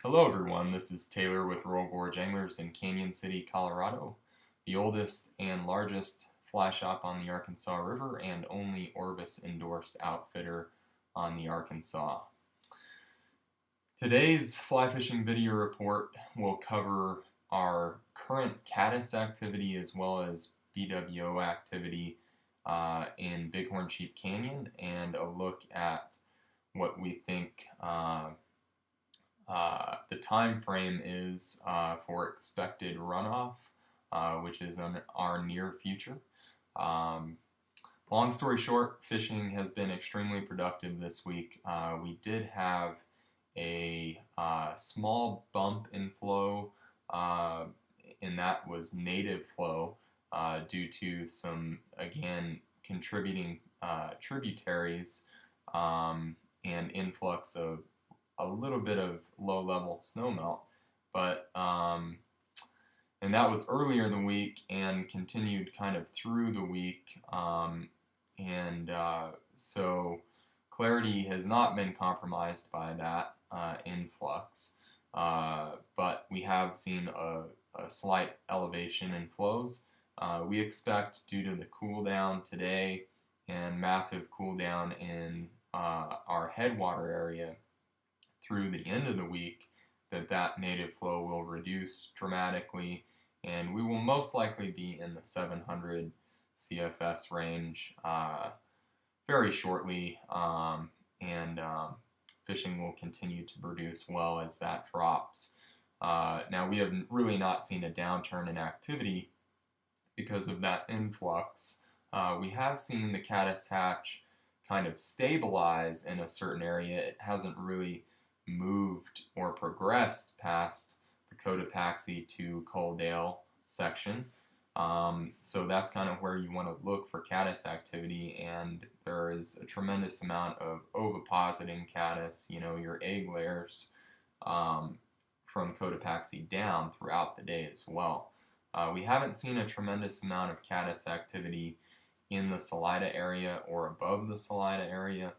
Hello everyone, this is Taylor with Rural Gorge Anglers in Canyon City, Colorado, the oldest and largest fly shop on the Arkansas River and only Orbis endorsed outfitter on the Arkansas. Today's fly fishing video report will cover our current caddis activity as well as BWO activity in Bighorn Sheep Canyon, and a look at what we think the time frame is for expected runoff, which is in our near future. Long story short, fishing has been extremely productive this week. We did have a small bump in flow, and that was native flow due to some, again, contributing tributaries and influx of a little bit of low-level snowmelt, but and that was earlier in the week and continued kind of through the week, so clarity has not been compromised by that influx, but we have seen a slight elevation in flows. We expect, due to the cool down today and massive cool down in our headwater area through the end of the week, that native flow will reduce dramatically, and we will most likely be in the 700 CFS range very shortly, and fishing will continue to produce well as that drops. Now, we have really not seen a downturn in activity because of that influx. We have seen the caddis hatch kind of stabilize in a certain area. It hasn't really moved or progressed past the Cotopaxi to Coaldale section. So that's kind of where you want to look for caddis activity, and there is a tremendous amount of ovipositing caddis, your egg layers, from Cotopaxi down throughout the day as well. We haven't seen a tremendous amount of caddis activity in the Salida area or above the Salida area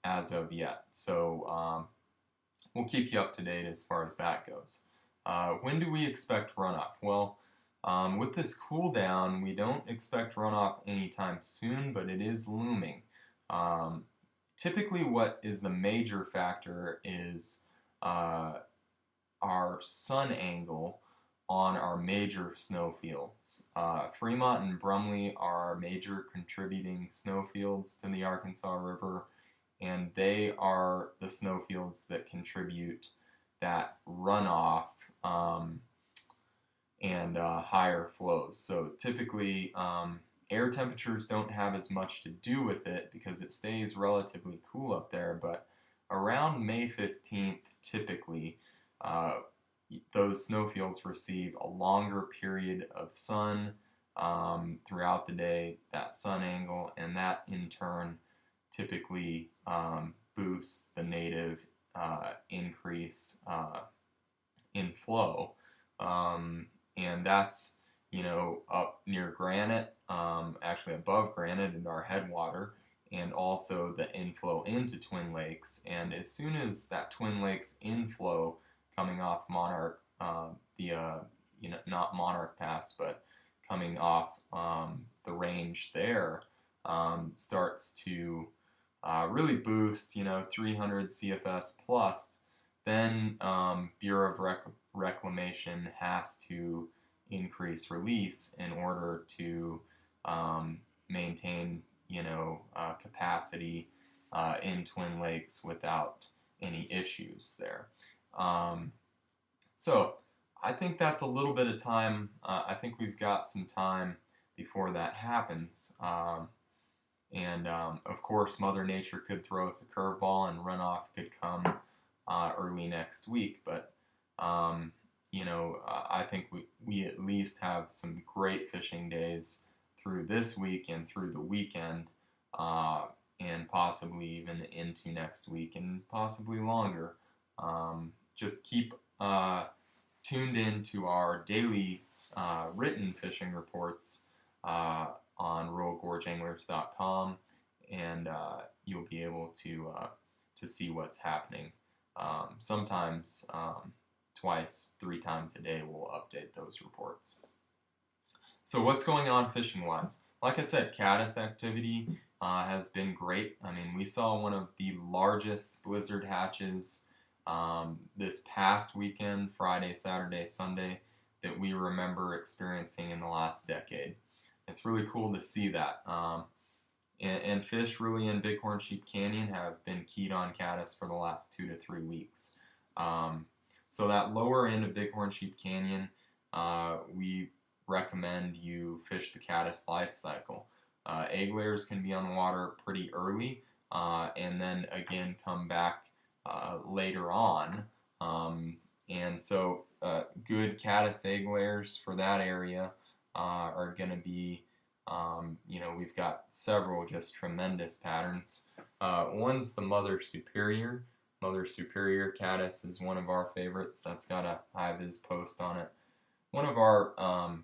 as of yet. So we'll keep you up to date as far as that goes. When do we expect runoff? Well, with this cool down, we don't expect runoff anytime soon, but it is looming. Typically, what is the major factor is our sun angle on our major snowfields. Fremont and Brumley are our major contributing snowfields to the Arkansas River, and they are the snowfields that contribute that runoff and higher flows. So typically, air temperatures don't have as much to do with it because it stays relatively cool up there, but around May 15th, typically, those snowfields receive a longer period of sun throughout the day, that sun angle, and that in turn typically boosts the native increase in flow, and that's up near granite, actually above granite in our headwater, and also the inflow into Twin Lakes. And as soon as that Twin Lakes inflow coming off Monarch, not Monarch Pass, but coming off the range there, starts to really boost, 300 CFS plus, then Bureau of Reclamation has to increase release in order to maintain, capacity in Twin Lakes without any issues there. So I think that's a little bit of time. I think we've got some time before that happens. And of course, Mother Nature could throw us a curveball and runoff could come early next week. But, I think we at least have some great fishing days through this week and through the weekend, and possibly even into next week and possibly longer. Just keep tuned in to our daily written fishing reports on ruralgorgeanglers.com, and you'll be able to see what's happening. Sometimes twice, 3 times a day we'll update those reports. So what's going on fishing-wise? Like I said, caddis activity has been great. I mean, we saw one of the largest blizzard hatches this past weekend, Friday, Saturday, Sunday, that we remember experiencing in the last decade. It's really cool to see that. And fish really in Bighorn Sheep Canyon have been keyed on caddis for the last 2 to 3 weeks. So that lower end of Bighorn Sheep Canyon, we recommend you fish the caddis life cycle. Egg layers can be on the water pretty early and then again come back later on. And so good caddis egg layers for that area are going to be, we've got several just tremendous patterns. One's the Mother Superior. Mother Superior caddis is one of our favorites. That's got a high-vis post on it. One of our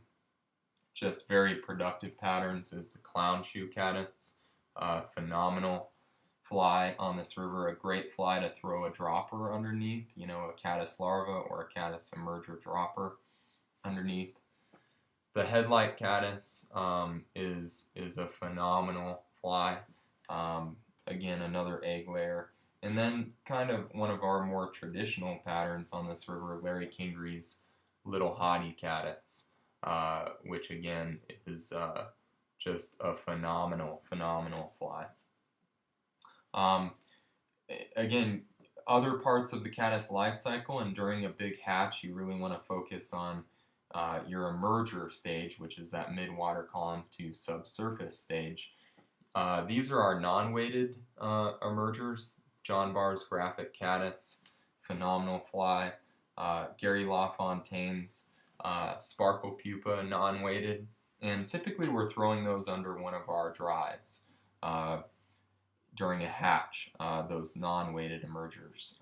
just very productive patterns is the Clown Shoe caddis. Phenomenal fly on this river, a great fly to throw a dropper underneath, a caddis larva or a caddis emerger dropper underneath. The Headlight caddis is a phenomenal fly. Again, another egg layer. And then kind of one of our more traditional patterns on this river, Larry Kingree's Little Hottie caddis, which again is just a phenomenal fly. Again, other parts of the caddis life cycle, and during a big hatch, you really want to focus on your emerger stage, which is that mid-water column to subsurface stage. These are our non-weighted emergers. John Barr's Graphic caddis, phenomenal fly. Gary LaFontaine's Sparkle Pupa, non-weighted. And typically we're throwing those under one of our dries during a hatch, those non-weighted emergers.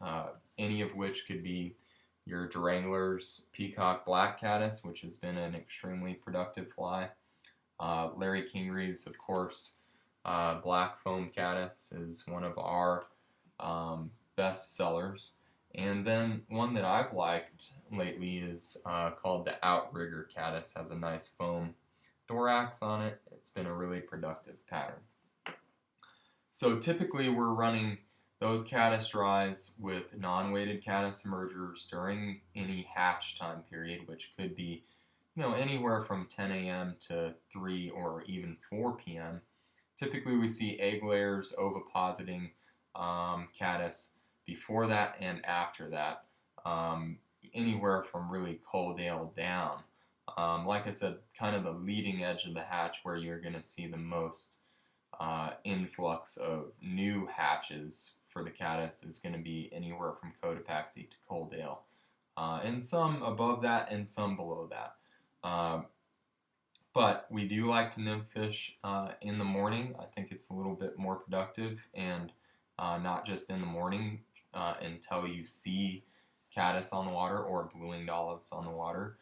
Any of which could be your Durangler's Peacock Black caddis, which has been an extremely productive fly. Larry Kingree's, of course, Black Foam caddis is one of our best sellers. And then one that I've liked lately is called the Outrigger caddis. Has a nice foam thorax on it. It's been a really productive pattern. So typically we're running those caddis dries with non-weighted caddis emergers during any hatch time period, which could be anywhere from 10 a.m. to 3 or even 4 p.m. Typically we see egg layers ovipositing caddis before that and after that, anywhere from really Coaldale down. Like I said, kind of the leading edge of the hatch where you're going to see the most influx of new hatches for the caddis is going to be anywhere from Cotopaxi to Coaldale, and some above that and some below that. But we do like to nymph fish in the morning. I think it's a little bit more productive, and not just in the morning until you see caddis on the water or blue-winged olives on the water.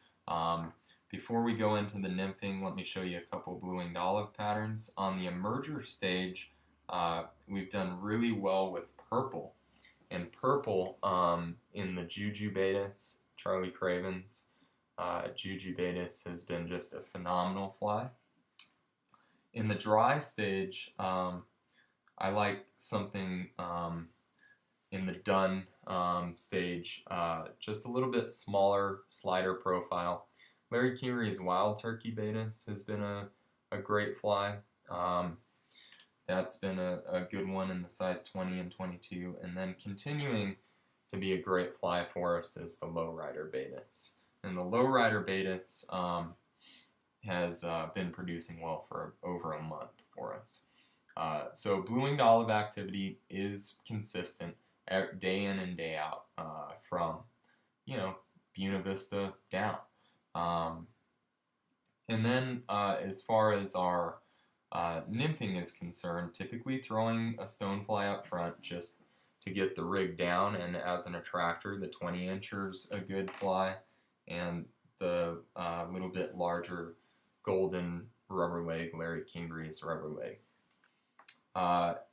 Before we go into the nymphing, let me show you a couple blue-winged olive patterns. On the emerger stage, we've done really well with purple. And purple in the Jujubatus, Charlie Craven's Jujubatus has been just a phenomenal fly. In the dry stage, I like something in the dun stage, just a little bit smaller, slider profile. Larry Kingree's Wild Turkey Batus has been a great fly. That's been a good one in the size 20 and 22. And then continuing to be a great fly for us is the Lowrider Batus. And the Lowrider Batus has been producing well for over a month for us. So blue-winged olive activity is consistent day in and day out from, Buena Vista down. And then as far as our nymphing is concerned, typically throwing a stonefly up front just to get the rig down, and as an attractor, the 20-incher's a good fly, and the little bit larger golden rubber leg, Larry Kingree's rubber leg.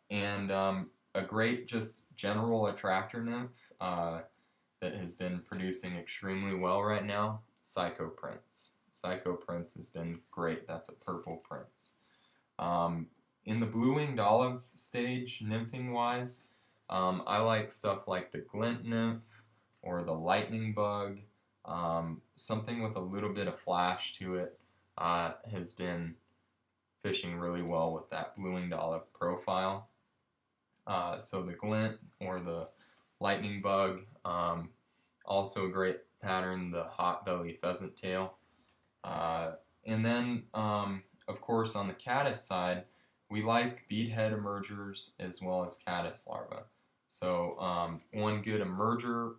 And a great just general attractor nymph that has been producing extremely well right now, Psycho Prince. Psycho Prince has been great. That's a purple prince. In the blue-winged olive stage, nymphing-wise, I like stuff like the glint nymph or the lightning bug. Something with a little bit of flash to it has been fishing really well with that blue-winged olive profile. So the glint or the lightning bug, also a great pattern, the hot belly pheasant tail. And then, of course, on the caddis side, we like beadhead emergers as well as caddis larvae. So one good emerger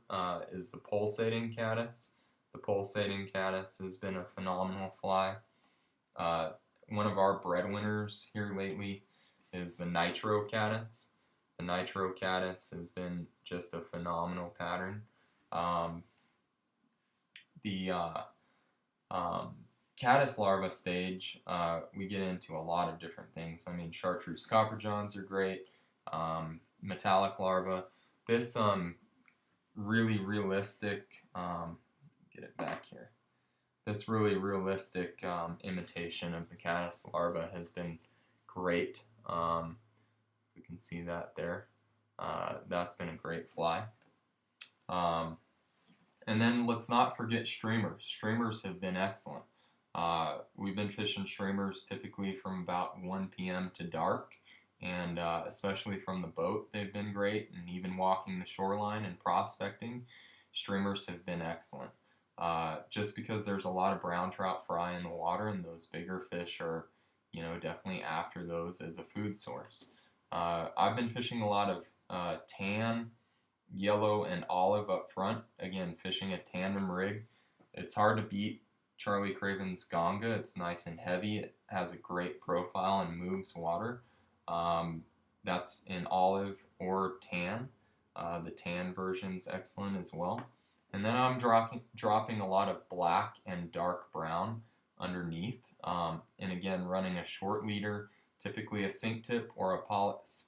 is the pulsating caddis. The pulsating caddis has been a phenomenal fly. One of our breadwinners here lately is the nitro caddis. The nitro caddis has been just a phenomenal pattern. The caddis larva stage, we get into a lot of different things. I mean, chartreuse copperjohns are great. Metallic larva. This really realistic, get it back here. This really realistic imitation of the caddis larva has been great. You can see that there. That's been a great fly. And then let's not forget streamers. Streamers have been excellent. We've been fishing streamers typically from about 1 p.m. to dark, and especially from the boat, they've been great, and even walking the shoreline and prospecting, streamers have been excellent. Just because there's a lot of brown trout fry in the water, and those bigger fish are, definitely after those as a food source. I've been fishing a lot of tan, yellow, and olive up front. Again, fishing a tandem rig. It's hard to beat Charlie Craven's Ganga. It's nice and heavy. It has a great profile and moves water. That's in olive or tan. The tan version's excellent as well. And then I'm dropping a lot of black and dark brown underneath. And again, running a short leader, typically a sink tip or a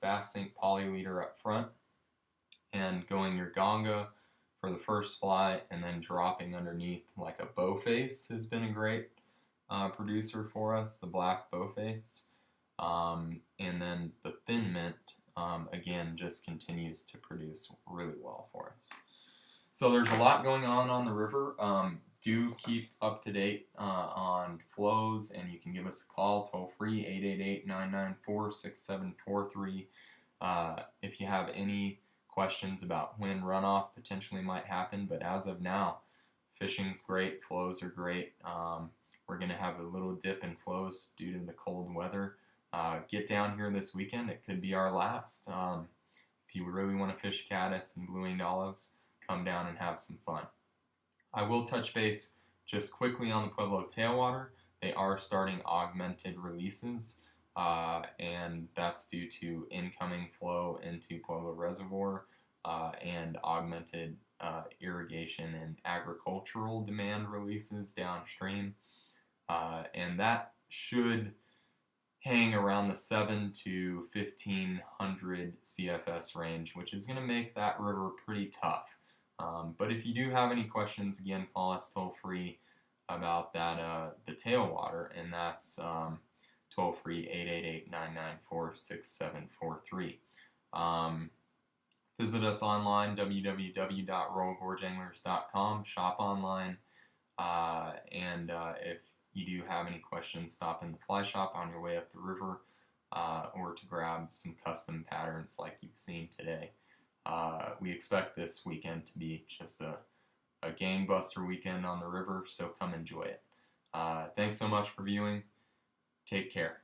fast sink poly leader up front, and going your Ganga for the first fly, and then dropping underneath like a bow face has been a great producer for us, the black bow face. And then the thin mint, again, just continues to produce really well for us. So there's a lot going on the river. Do keep up to date on flows, and you can give us a call toll free, 888-994-6743. If you have any questions about when runoff potentially might happen, but as of now, fishing's great, flows are great. We're going to have a little dip in flows due to the cold weather. Get down here this weekend. It could be our last. If you really want to fish caddis and blue-winged olives, come down and have some fun. I will touch base just quickly on the Pueblo tailwater. They are starting augmented releases, and that's due to incoming flow into Pueblo Reservoir and augmented irrigation and agricultural demand releases downstream. And that should hang around the 7 to 1500 CFS range, which is going to make that river pretty tough. But if you do have any questions, again, call us toll free about that, the tailwater, and that's toll free 888-994-6743. Visit us online, www.royalgorgeanglers.com, shop online, and if you do have any questions, stop in the fly shop on your way up the river, or to grab some custom patterns like you've seen today. We expect this weekend to be just a gangbuster weekend on the river, so come enjoy it. Thanks so much for viewing. Take care.